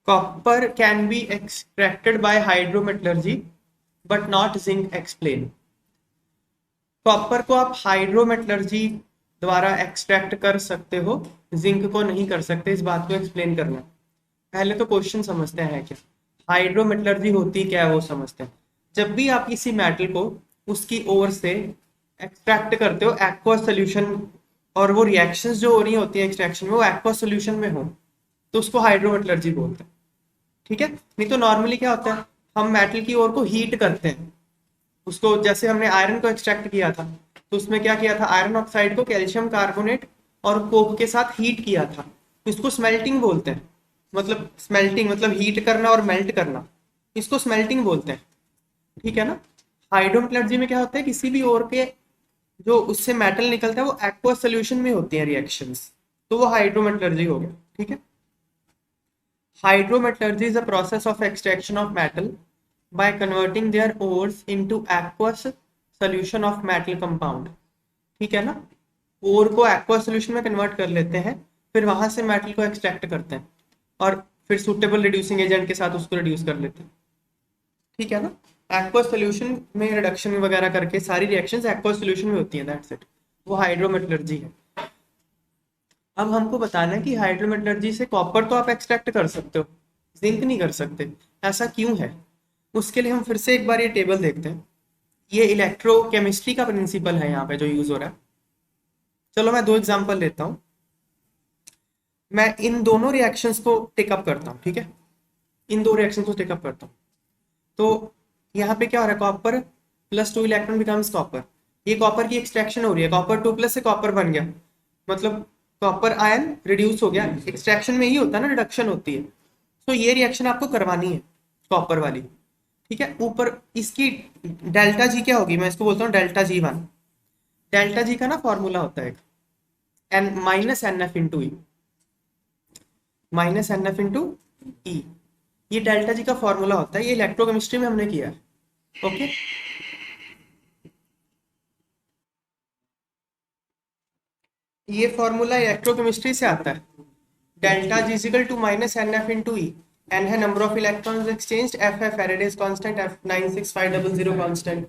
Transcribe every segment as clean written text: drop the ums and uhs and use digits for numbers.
Copper can be extracted bye hydrometallurgy but not zinc explain. Copper को आप hydrometallurgy द्वारा extract कर सकते हो, जिंक को नहीं कर सकते। इस बात को एक्सप्लेन करना। पहले तो क्वेश्चन समझते हैं क्या हाइड्रोमेटलर्जी होती क्या है, वो समझते हैं। जब भी आप किसी मेटल को उसकी ओर से एक्सट्रैक्ट करते हो एक्वस सोल्यूशन, और वो रिएक्शंस जो हो रही होती है एक्सट्रैक्शन में वो एक्वस सोल्यूशन में हो, तो उसको हाइड्रोमेटलर्जी बोलते हैं। ठीक है। नहीं तो नॉर्मली क्या होता है, हम मेटल की ओर को हीट करते हैं उसको। जैसे हमने आयरन को एक्सट्रैक्ट किया था, तो उसमें क्या किया था, आयरन ऑक्साइड को कैल्शियम कार्बोनेट और कोक के साथ हीट किया था, तो इसको स्मेल्टिंग बोलते हैं। मतलब स्मेल्टिंग मतलब हीट करना और मेल्ट करना, इसको स्मेल्टिंग बोलते हैं। ठीक है ना। हाइड्रोमेटलर्जी में क्या होता है, किसी भी ओर के जो उससे मेटल निकलता है वो एक्वस सोल्यूशन में होती है रिएक्शंस, तो वो हाइड्रोमेटलर्जी हो गया। ठीक है। Hydrometallurgy is a process of extraction of metal by converting their ores into aqueous solution of metal compound। ठीक है ना। ओर को aqueous solution में कन्वर्ट कर लेते हैं, फिर वहां से मेटल को एक्सट्रैक्ट करते हैं और फिर सुटेबल रिड्यूसिंग एजेंट के साथ उसको रिड्यूस कर लेते हैं। ठीक है ना। aqueous solution में रिडक्शन वगैरह करके सारी रिएक्शंस aqueous solution में होती हैं, दैट्स इट। वो हाइड्रोमेटलर्जी है। अब हमको बताना है कि हाइड्रोमेटलर्जी से कॉपर तो आप एक्सट्रैक्ट कर सकते हो, जिंक नहीं कर सकते। ऐसा क्यों है, उसके लिए हम फिर से एक बार ये टेबल देखते हैं। ये इलेक्ट्रोकेमिस्ट्री का प्रिंसिपल है यहाँ पे जो यूज हो रहा है। चलो मैं दो एग्जांपल लेता हूँ। मैं इन दोनों रिएक्शंस को टेकअप करता हूँ। ठीक है। इन दो रिएक्शंस को टेकअप करता हूँ। तो यहाँ पे क्या हो रहा है, कॉपर +2 इलेक्ट्रॉन बिकम्स कॉपर। ये कॉपर की एक्सट्रैक्शन हो रही है, कॉपर 2+ से कॉपर बन गया, मतलब कॉपर आयन रिड्यूस हो गया। एक्सट्रैक्शन में ही होता है ना, रिडक्शन होती है। तो ये रिएक्शन आपको करवानी है कॉपर वाली। ठीक है। ऊपर इसकी डेल्टा जी क्या होगी, मैं इसको बोलता हूँ डेल्टा G1। डेल्टा जी का ना फॉर्मूला होता है N minus N F into E, minus N F into E. ये डेल्टा जी का फॉर्मूला होता है, ये इलेक्ट्रोकेमिस्ट्री में हमने किया है। ओके। ये फॉर्मूला इलेक्ट्रोकेमिस्ट्री से आता है। Delta G equal to minus N F into E. N है number of electrons exchanged, F है फैराडेज कांस्टेंट, एफ 96500 कांस्टेंट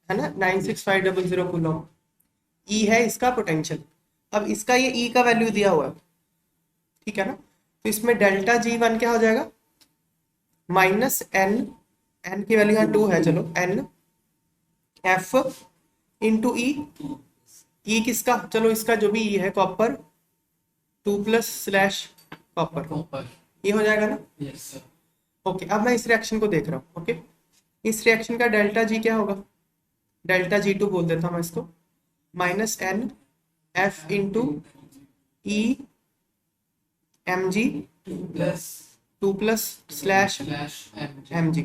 है ना, 96500 कूलम। ई है इसका पोटेंशियल। अब इसका ये ई का वैल्यू दिया हुआ है। ठीक है ना। तो इसमें डेल्टा G1 क्या हो जाएगा, माइनस एन, एन की वैल्यू यहाँ 2 है, चलो एन एफ इंटू ई। ई किसका, चलो इसका जो भी ई है कॉपर 2+ कॉपर, ये हो जाएगा ना। Yes sir. ओके। अब मैं इस रिएक्शन को देख रहा हूँ। ओके। इस रिएक्शन का डेल्टा जी क्या होगा, डेल्टा G2 बोल देता हूँ मैं इसको, minus N F into E M G plus 2+ M M G,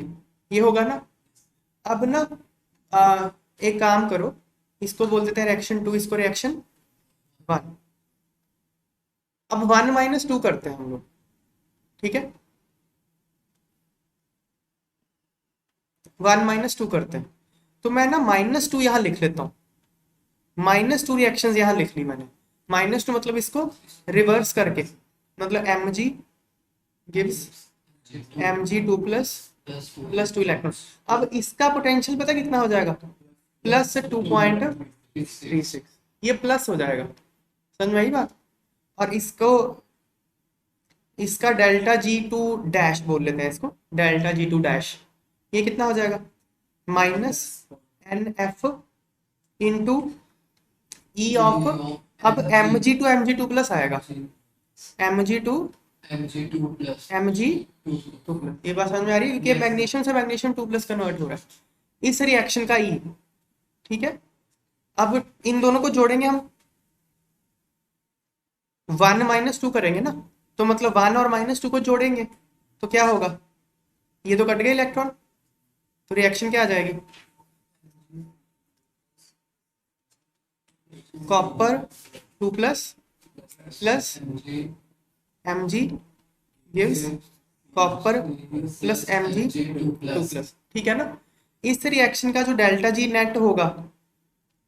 ये होगा ना। अब ना एक काम करो, इसको बोल देते हैं रिएक्शन 2, इसको रिएक्शन 1। अब 1 - 2 करते हैं हम लोग। ठीक है। 1 - 2 करते हैं, तो मैं ना -2 यहाँ लिख लेता हूँ। -2 रिएक्शन यहाँ लिख ली मैंने। -2 मतलब इसको रिवर्स करके, मतलब M G gives Mg2 + 2 electron. अब इसका पोटेंशियल पता कितना हो जाएगा, +2.36। ये प्लस हो जाएगा, समझ में आई बात। और इसको, इसका डेल्टा G2 डैश बोल लेते हैं, इसको डेल्टा G2 डैश। ये कितना हो जाएगा, -NF इंटू ई ऑफ, अब Mg2 आएगा, Mg2 Mg2+, ये बात समझ में आ रही है, क्योंकि मैग्नीशियम से मैग्नीशियम 2+ कन्वर्ट हो रहा है इस रिएक्शन का ई। ठीक है। अब इन दोनों को जोड़ेंगे हम, 1 - 2 करेंगे ना, तो मतलब 1 और -2 को जोड़ेंगे तो क्या होगा, ये तो कट गए इलेक्ट्रॉन, तो रिएक्शन क्या आ जाएगी, copper 2+ plus Mg gives copper plus Mg2+। ठीक है ना। इस रिएक्शन का जो डेल्टा जी नेट होगा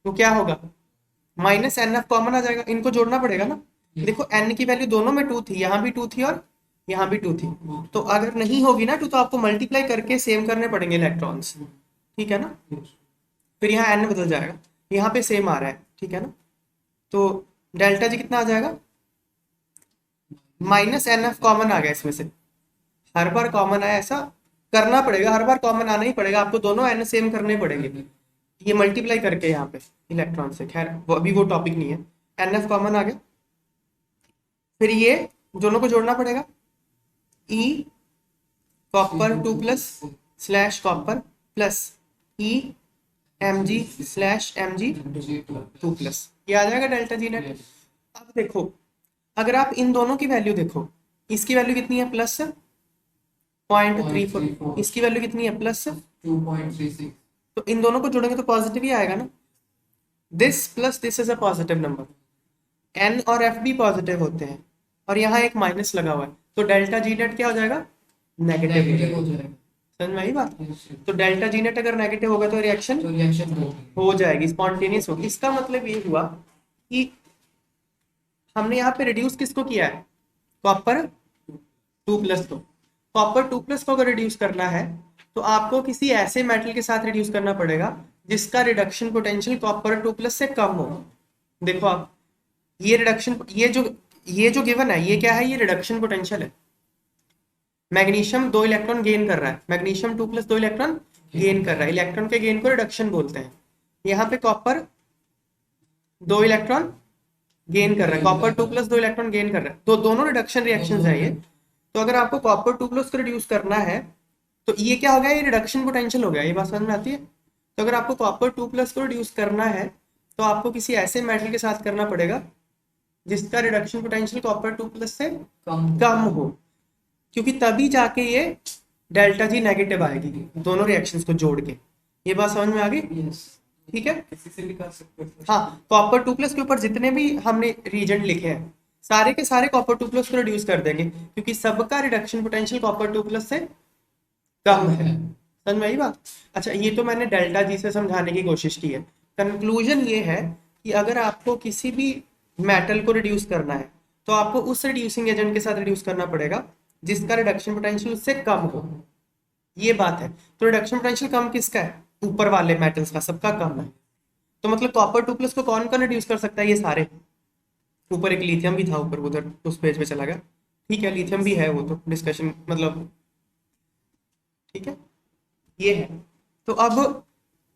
वो क्या होगा, -NF कॉमन आ जाएगा, इनको जोड़ना पड़ेगा ना। देखो n की वैल्यू दोनों में 2 थी, यहाँ भी 2 थी और यहाँ भी 2 थी। तो अगर नहीं होगी ना 2 तो आपको मल्टीप्लाई करके सेम करने पड़ेंगे इलेक्ट्रॉन्स, ठीक है ना। फिर यहाँ n बदल जाएगा, यहाँ पे सेम आ रहा है, ठीक है ना। तो डेल्टा जी कितना आ जाएगा, माइनस एन एफ कॉमन आ गया इसमें से, हर बार कॉमन आया ऐसा करना पड़ेगा, हर बार कॉमन आना ही पड़ेगा आपको, दोनों एन सेम करने पड़ेंगे ये मल्टीप्लाई करके यहाँ पे इलेक्ट्रॉन से। खैर अभी वो टॉपिक नहीं है, एन एफ कॉमन आ गया। फिर ये दोनों को जोड़ना पड़ेगा, E copper 2 plus slash copper plus E M G slash M G 2 plus, ये आ जाएगा डेल्टा जी नेट। अब देखो अगर आप इन दोनों की वैल्यू देखो, इसकी वैल्यू कितनी है प्लस 0.34, इसकी वैल्यू कितनी है प्लस 2.36, तो इन दोनों को जोड़ेंगे तो पॉजिटिव ही आएगा ना। This plus this is a positive number, N और एफ भी पॉजिटिव होते हैं और यहाँ एक माइनस लगा हुआ है, तो डेल्टा जी नेट क्या हो जाएगा, नेगेटिव हो जाएगा। समझ में आई बात। तो डेल्टा जी नेट अगर नेगेटिव होगा तो रिएक्शन हो जाएगी, स्पॉन्टेनियस होगी। इसका मतलब ये हुआ कि हमने यहाँ पे रिड्यूस किसको किया है, कॉपर 2 प्लस को। कॉपर 2 प्लस को अगर रिड्यूस करना है तो आपको किसी ऐसे मेटल के साथ रिड्यूस करना पड़ेगा जिसका रिडक्शन पोटेंशियल कॉपर 2 प्लस से कम हो। देखो आप ये रिडक्शन, ये जो गिवन है ये क्या है, ये रिडक्शन पोटेंशियल है। मैग्नीशियम 2 इलेक्ट्रॉन गेन कर रहा है, मैग्नीशियम 2 प्लस 2 इलेक्ट्रॉन गेन कर रहा है, इलेक्ट्रॉन के गेन को रिडक्शन बोलते हैं। यहाँ पे कॉपर 2 इलेक्ट्रॉन गेन कर रहा है, कॉपर 2 प्लस 2 इलेक्ट्रॉन गेन कर रहा है, तो दोनों रिडक्शन रिएक्शंस है ये। तो अगर आपको कॉपर 2 प्लस को रिड्यूस करना है तो ये क्या हो गया, ये रिडक्शन पोटेंशियल हो गया, ये बात समझ में आती है। तो अगर आपको कॉपर 2 प्लस को रिड्यूस करना है तो आपको किसी ऐसे मेटल के साथ करना पड़ेगा जिसका रिडक्शन पोटेंशियल कॉपर 2 प्लस से कम हो, क्योंकि तभी जाके ये डेल्टा जी नेगेटिव आएगी दोनों रिएक्शंस को जोड़ के। ये बात समझ में आ गई, ठीक है। किसी से भी कर सकते हो। हाँ कॉपर 2 प्लस के ऊपर जितने भी हमने रीजन लिखे हैं सारे के सारे कॉपर 2 प्लस को रिड्यूस कर देंगे, क्योंकि सबका रिडक्शन पोटेंशियल कॉपर 2 प्लस से कम है। समझ में आई बात। अच्छा ये तो मैंने डेल्टा जी से समझाने की कोशिश की है। कंक्लूजन ये है कि अगर आपको किसी भी मेटल को रिड्यूस करना है तो आपको उस रिड्यूसिंग एजेंट के साथ रिड्यूस करना पड़ेगा जिसका रिडक्शन पोटेंशियल उससे कम हो, ये बात है। तो रिडक्शन पोटेंशियल कम किसका है, ऊपर वाले मेटल्स का, सबका कम है। तो मतलब कॉपर 2 प्लस को कौन कौन रिड्यूस कर सकता है, ये सारे। ऊपर एक लिथियम भी था, ऊपर उधर उस पेज पे चला गया, ठीक है लिथियम भी है, वो तो डिस्कशन मतलब, ठीक है ये है। तो अब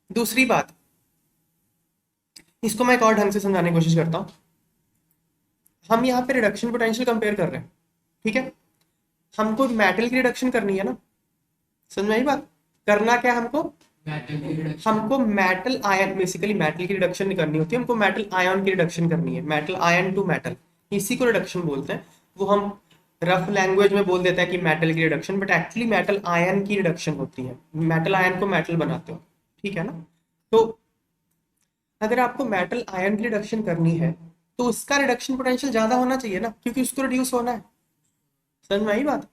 दूसरी बात, इसको मैं एक और ढंग से समझाने की कोशिश करता हूँ। हम यहाँ पे रिडक्शन पोटेंशियल कंपेयर कर रहे हैं, ठीक है। हमको मेटल की रिडक्शन करनी है ना, समझ में आई बात। करना क्या है हमको मेटल आयन, बेसिकली मेटल की रिडक्शन नहीं करनी होती, हमको मेटल आयन की रिडक्शन करनी है, मेटल आयन टू मेटल, इसी को रिडक्शन बोलते हैं। वो हम रफ लैंग्वेज में बोल देते हैं कि मेटल की reduction, but actually metal ion की रिडक्शन होती है, मेटल आयन को मेटल बनाते हो, ठीक है ना। तो अगर आपको मेटल आयन की रिडक्शन करनी है तो उसका रिडक्शन पोटेंशियल ज्यादा होना चाहिए ना, क्योंकि उसको रिड्यूस होना है। समझ में आई बात।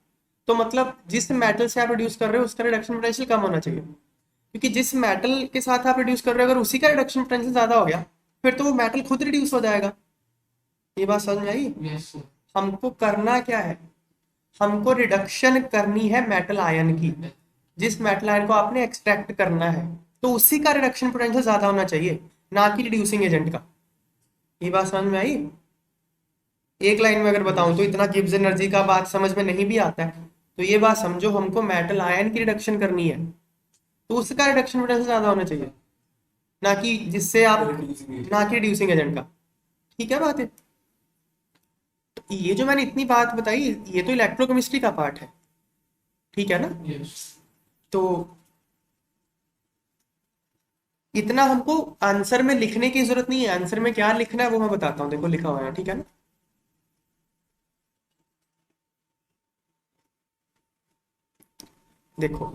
तो मतलब जिस मेटल से आप रिड्यूस कर रहे हो उसका रिडक्शन पोटेंशियल कम होना चाहिए, क्योंकि जिस मेटल के साथ आप रिड्यूस कर रहे हो अगर उसी का रिडक्शन पोटेंशियल ज्यादा हो गया फिर तो वो मेटल खुद रिड्यूस हो जाएगा। ये बात समझ में आई। हमको करना क्या है, हमको रिडक्शन करनी है मेटल आयन की, जिस मेटल आयन को आपने एक्सट्रैक्ट करना है तो उसी का रिडक्शन पोटेंशियल ज्यादा होना चाहिए, ना कि रिड्यूसिंग एजेंट का। ये बात समझ में आई। एक लाइन में अगर बताऊं तो इतना गिब्स एनर्जी का बात समझ में नहीं भी आता है, तो ये बात समझो, हमको मेटल आयन की रिडक्शन करनी है तो उसका रिडक्शन पोटेंशियल ज्यादा होना चाहिए, ना कि जिससे आप, ना कि रिड्यूसिंग एजेंट का। ठीक है बात है। ये जो मैंने इतनी बात बताई ये तो इलेक्ट्रोकेमिस्ट्री का पार्ट है, ठीक है ना। तो इतना हमको आंसर में लिखने की जरूरत नहीं है, आंसर में क्या लिखना है वो मैं बताता हूँ, देखो लिखा हुआ है, ठीक है ना। देखो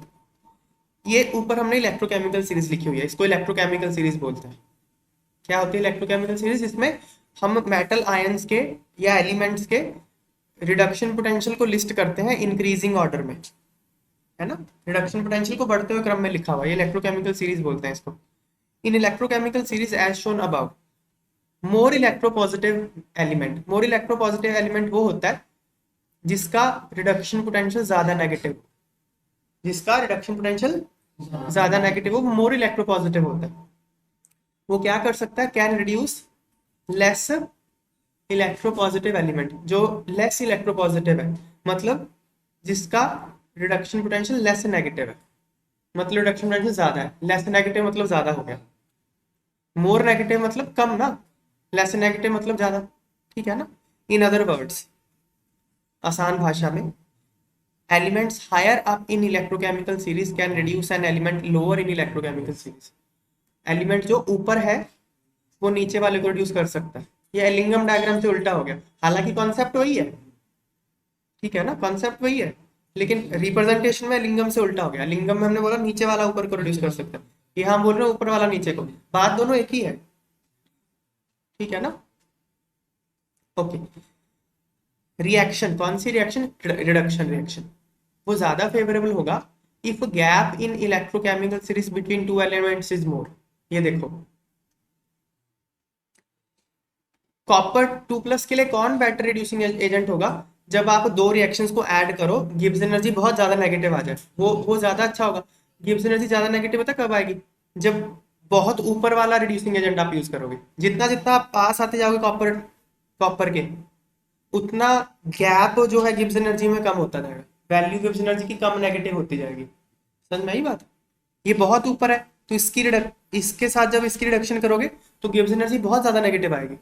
ये ऊपर हमने इलेक्ट्रोकेमिकल सीरीज लिखी हुई है, इसको इलेक्ट्रोकेमिकल सीरीज बोलते हैं। क्या होती है इलेक्ट्रोकेमिकल सीरीज, इसमें हम मेटल आयंस के या एलिमेंट्स के रिडक्शन पोटेंशियल को लिस्ट करते हैं इंक्रीजिंग ऑर्डर में, है ना। रिडक्शन पोटेंशियल को बढ़ते हुए क्रम में लिखा हुआ है, ये इलेक्ट्रोकेमिकल सीरीज बोलते हैं इसको। In electrochemical series as shown above, more electropositive element, more electropositive element वो होता है जिसका रिडक्शन पोटेंशियल ज्यादा नेगेटिव, जिसका रिडक्शन पोटेंशियल ज्यादा नेगेटिव हो, मोर इलेक्ट्रोपॉजिटिव होता है, वो क्या कर सकता है, can reduce less electropositive element, जो लेस इलेक्ट्रोपॉजिटिव है, मतलब जिसका रिडक्शन पोटेंशियल लेस नेगेटिव है, मतलब रिडक्शन पोटेंशियल ज्यादा है, लेस नेगेटिव मतलब ज्यादा हो गया, मोर नेगेटिव मतलब कम ना, लेस नेगेटिव मतलब ज्यादा, ठीक है ना। इन अदर वर्ड्स, आसान भाषा में, elements higher up in electrochemical series can reduce an element lower in electrochemical series. Element जो ऊपर है वो नीचे वाले को रिड्यूस कर सकता है। ये लिंगम डायग्राम से उल्टा हो गया, हालांकि कॉन्सेप्ट वही है, ठीक है ना, कॉन्सेप्ट वही है, लेकिन रिप्रेजेंटेशन में लिंगम से उल्टा हो गया। लिंगम में हमने बोला नीचे वाला ऊपर को रिड्यूस कर सकता है, यहाँ हम बोल रहे हैं ऊपर वाला नीचे को, बात दोनों एक ही है, ठीक है ना। ओके, रिएक्शन, कौन सी रिएक्शन, रिडक्शन रिएक्शन, वो ज्यादा फेवरेबल होगा if gap in electrochemical series between two elements is more. ये देखो, कॉपर 2+ के लिए कौन बेटर रिड्यूसिंग एजेंट होगा, जब आप दो रिएक्शंस को ऐड करो, गिब्स एनर्जी बहुत ज्यादा नेगेटिव आ जाए, वो ज्यादा अच्छा होगा। गिब्स एनर्जी ज्यादा नेगेटिव पता कब आएगी, जब बहुत ऊपर वाला रिड्यूसिंग एजेंट आप यूज करोगे, जितना जितना आप पास आते जाओगे कॉपर कॉपर के, उतना गैप जो है गिब्स एनर्जी में कम होता जाएगा, वैल्यू गिब्स एनर्जी की कम नेगेटिव होती जाएगी, समझ में आई बात। ये बहुत ऊपर है तो इसके साथ जब इसकी रिडक्शन करोगे तो गिब्स एनर्जी बहुत ज्यादा नेगेटिव आएगी,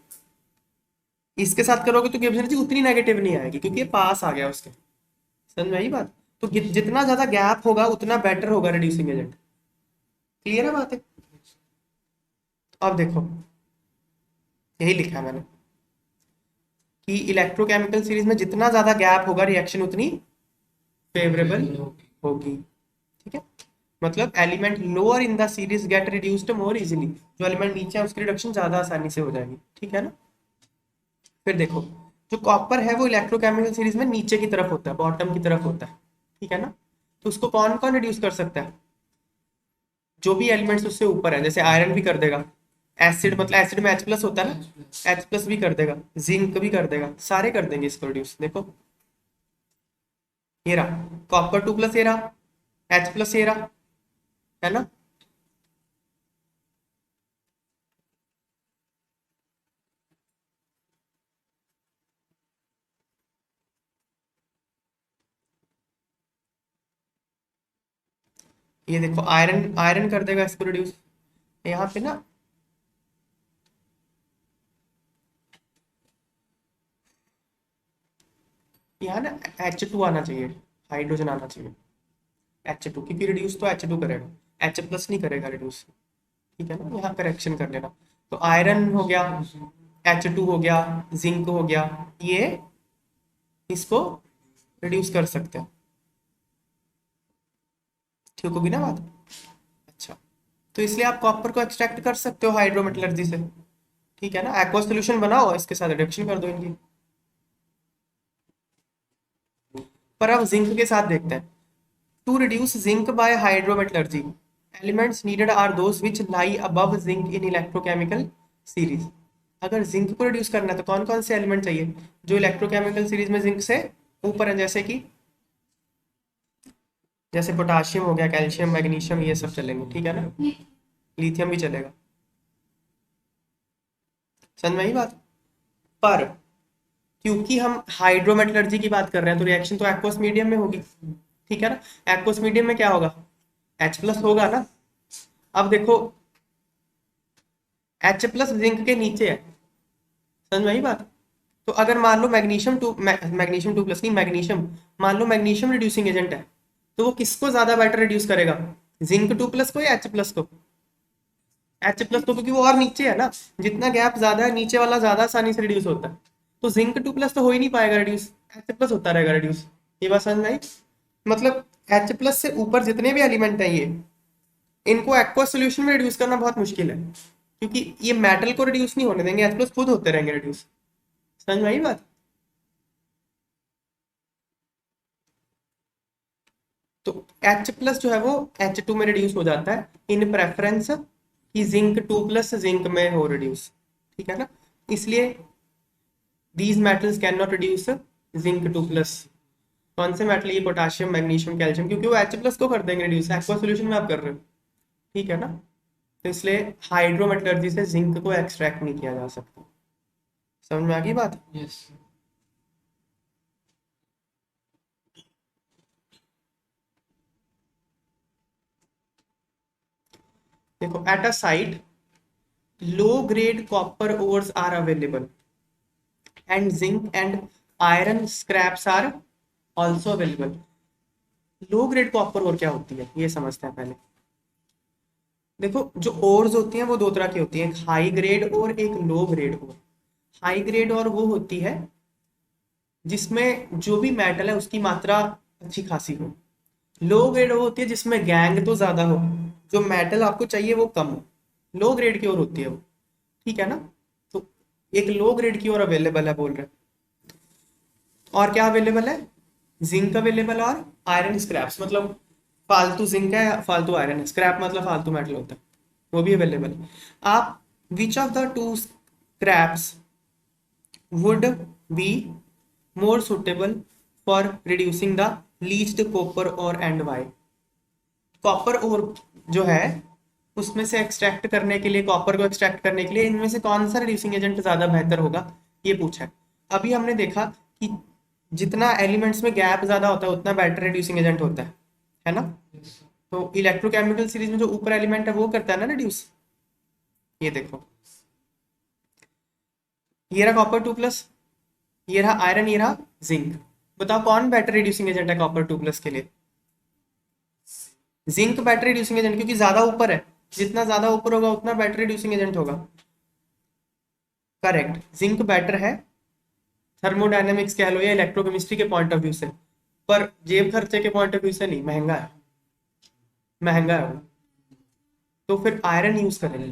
इसके साथ करोगे तो गिब्स एनर्जी उतनी नेगेटिव नहीं आएगी, क्योंकि ये पास आ गया उसके, समझ में आई बात। तो जितना ज्यादा गैप होगा उतना बेटर होगा रिड्यूसिंग एजेंट, क्लियर है बात है। अब देखो, यही लिखा है मैंने कि इलेक्ट्रोकेमिकल सीरीज में जितना ज्यादा गैप होगा रिएक्शन उतनी फेवरेबल होगी, ठीक है। मतलब element lower in the series gate reduced more easily, जो एलिमेंट नीचे है उसकी रिडक्शन ज्यादा आसानी से हो जाएगी, ठीक है ना। फिर देखो, जो कॉपर है वो इलेक्ट्रोकेमिकल सीरीज में नीचे की तरफ होता है, बॉटम की तरफ होता है, ठीक है ना। तो उसको कौन कौन रिड्यूस कर सकता है, जो भी एलिमेंट्स उससे ऊपर है, जैसे आयरन भी कर देगा, एसिड, मतलब एसिड में H+ होता है ना, H+ भी कर देगा, जिंक भी कर देगा, सारे कर देंगे इसको रिड्यूस। देखो ये रहा कॉपर 2+, ये रहा H+, ये रहा, है ना। ये देखो आयरन, आयरन कर देगा इसको रिड्यूस, यहाँ पे ना यहाँ ना H2 आना चाहिए, हाइड्रोजन आना चाहिए, H2, क्योंकि रिड्यूस तो H2 करेगा, H+ नहीं करेगा रिड्यूस, ठीक है ना। यहाँ करेक्शन कर लेना, तो आयरन हो गया, H2 हो गया, जिंक हो गया, ये इसको रिड्यूस कर सकते हैं, ठीक होगी ना बात। अच्छा, तो इसलिए आप कॉपर को एक्सट्रैक्ट कर सकते हो हाइड्रोमेटलर्जी से, ठीक है ना। एक्वा सोल्यूशन बनाओ, इसके साथ रिडक्शन कर दो इनकी। पर अब जिंक के साथ देखते हैं, to reduce zinc by hydrometallurgy elements needed are those which lie above zinc in electrochemical series. अगर जिंक को रिड्यूस करना है तो कौन कौन से एलिमेंट चाहिए जो इलेक्ट्रोकेमिकल सीरीज में जिंक से ऊपर है, जैसे पोटाशियम हो गया, कैल्शियम, मैग्नीशियम, ये सब चलेंगे, ठीक है ना। लिथियम भी चलेगा, समझ में आई बात। पर क्योंकि हम हाइड्रोमेटलर्जी की बात कर रहे हैं तो रिएक्शन तो एक्वस मीडियम में होगी, ठीक है ना। एक्वस मीडियम में क्या होगा, H+ होगा ना। अब देखो H+ जिंक के नीचे है, समझ में आई बात। तो अगर मान लो मैग्नीशियम 2+ नहीं, मैग्नीशियम, मान लो मैग्नीशियम रिड्यूसिंग एजेंट है, तो वो किसको ज्यादा बेटर रिड्यूस करेगा, जिंक 2+ को या H+ को, H+ को, क्योंकि वो और नीचे है ना, जितना गैप ज्यादा है नीचे वाला ज्यादा आसानी से रिड्यूस होता है। तो जिंक 2+ तो हो ही नहीं पाएगा रिड्यूस, H+ होता रहेगा रिड्यूस, ये बात समझ में आई। मतलब H+ से ऊपर जितने भी एलिमेंट है ये, इनको एक्वा सोल्यूशन में रिड्यूस करना बहुत मुश्किल है, क्योंकि ये मेटल को रिड्यूस नहीं होने देंगे, H+ खुद होते रहेंगे रिड्यूस, समझ में आई बात। तो H+ जो है वो H2 में रिड्यूस हो जाता है इन प्रेफरेंस कि जिंक 2+ जिंक में हो रिड्यूस, ठीक है ना। इसलिए these metals cannot reduce zinc 2+। कौन से मेटल? ये पोटाशियम, मैग्नीशियम, कैल्शियम, क्योंकि वो H+ को कर देंगे रिड्यूस, एक्वा सोल्यूशन में आप कर रहे हो, ठीक है ना। तो इसलिए हाइड्रोमेटलर्जी से जिंक को एक्सट्रैक्ट नहीं किया जा सकता। समझ में आ गई बात? यस। देखो, at a site low grade copper ores are available and zinc and iron scraps are also available। Low grade copper ore क्या होती है ये समझते हैं पहले। देखो, जो ओर्स होती हैं वो दो तरह की होती हैं, एक हाई ग्रेड और एक लो ग्रेड ओर। हाई ग्रेड और वो होती है जिसमें जो भी मेटल है उसकी मात्रा अच्छी खासी हो। लो ग्रेड वो होती है जिसमें गैंग तो ज्यादा हो, जो मेटल आपको चाहिए वो कम हो। लो ग्रेड की ओर होती है वो, ठीक है ना। तो एक लो ग्रेड की ओर अवेलेबल है बोल रहे हैं। और क्या अवेलेबल है? जिंक अवेलेबल और आयरन स्क्रैप्स, मतलब फालतू जिंक है या फालतू आयरन है, स्क्रैप मतलब फालतू मेटल होता है, वो भी अवेलेबल है। आप which of the two scraps would be more suitable for reducing the leached copper और एंड वाई? कॉपर और जो है उसमें से एक्सट्रैक्ट करने के लिए, कॉपर को एक्सट्रैक्ट करने के लिए इनमें से कौन सा रिड्यूसिंग एजेंट ज्यादा बेहतर होगा, ये पूछा है। अभी हमने देखा कि जितना एलिमेंट्स में गैप ज्यादा होता है उतना बेटर रिड्यूसिंग एजेंट होता है ना। यस। तो इलेक्ट्रोकेमिकल सीरीज में जो ऊपर एलिमेंट है वो करता है ना रिड्यूस। ये देखो, ये रहा कॉपर 2+, ये रहा आयरन, ये रहा जिंक। बताओ कौन बेटर रिड्यूसिंग एजेंट है कॉपर 2+ के लिए? जिंक बेटर रिड्यूसिंग एजेंट, क्योंकि ज्यादा ऊपर है, जितना ज्यादा ऊपर होगा उतना बेटर रिड्यूसिंग एजेंट होगा। करेक्ट, जिंक बेटर है थर्मोडायनेमिक्स कह लो या इलेक्ट्रोकेमिस्ट्री के पॉइंट ऑफ व्यू से, पर जेब खर्चे के पॉइंट ऑफ व्यू से नहीं, महंगा है, महंगा है वो। तो फिर आयरन यूज करेंगे,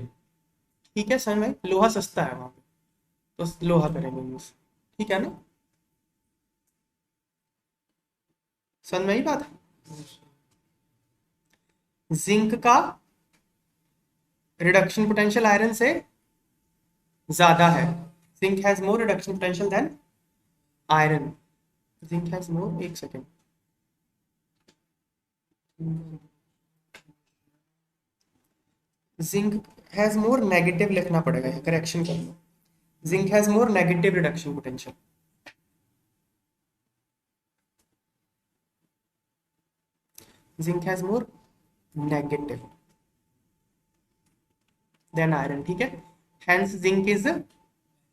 ठीक है समझ में, लोहा सस्ता है वहां पे, तो लोहा करेंगे यूज, ठीक है ना। समझ में आई बात? जिंक का रिडक्शन पोटेंशियल आयरन से ज्यादा है। Zinc has more reduction potential than iron. Zinc has more, एक second, zinc has more negative लिखना पड़ेगा, करेक्शन कर लो। Zinc has more negative reduction potential. Zinc has more negative than iron, ठीक है। Hence zinc is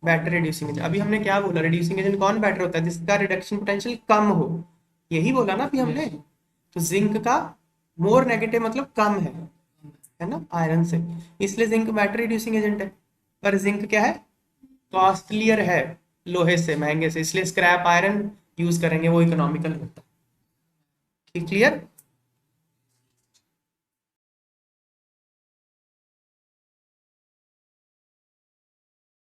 better reducing agent. अभी हमने क्या बोला, रिड्यूसिंग एजेंट कौन बेटर होता है? जिसका रिडक्शन पोटेंशियल कम हो, यही बोला ना अभी हमने। तो जिंक का मोर नेगेटिव मतलब कम है ना आयरन से, इसलिए जिंक बेटर रिड्यूसिंग एजेंट है। पर जिंक क्या है? कॉस्टलियर है लोहे से, महंगे से, इसलिए स्क्रैप आयरन यूज करेंगे, वो इकोनॉमिकल होता है। क्लियर?